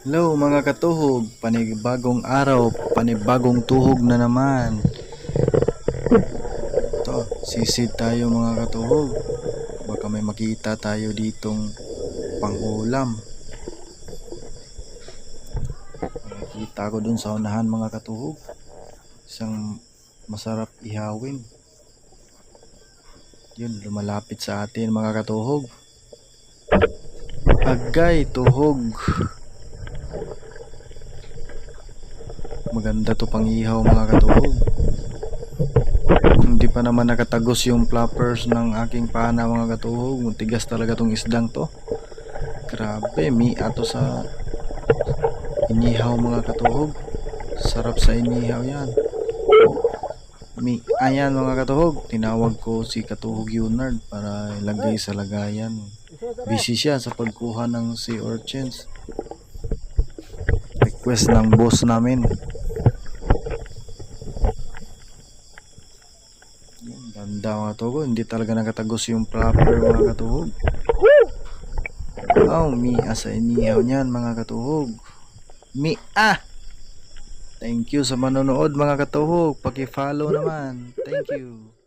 Hello mga katuhog, panibagong araw, panibagong tuhog na naman. Ito, sisid tayo mga katuhog. Baka may makita tayo ditong pangulam. Nakita ko dun sa unahan mga katuhog. Isang masarap ihawin. Yun, lumalapit sa atin mga katuhog. Agay, tuhog. Maganda to pang ihaw mga katuhog. Hindi pa naman nakatagos yung flappers ng aking pana mga katuhog. Tigas talaga tong isdang to. Grabe, mia to sa inihaw mga katuhog. Sarap sa inihaw yan. Ayan mga katuhog, tinawag ko si Katuhog Yunard para ilagay sa lagayan. Busy siya sa pagkuha ng sea urchins. Request ng boss namin. Ganda mga katuhog, hindi talaga nakatagos yung proper mga katuhog. Oh, mia sa inihaw niyan mga katuhog. Mia! Thank you sa manonood mga katuhog. Paki-follow naman. Thank you.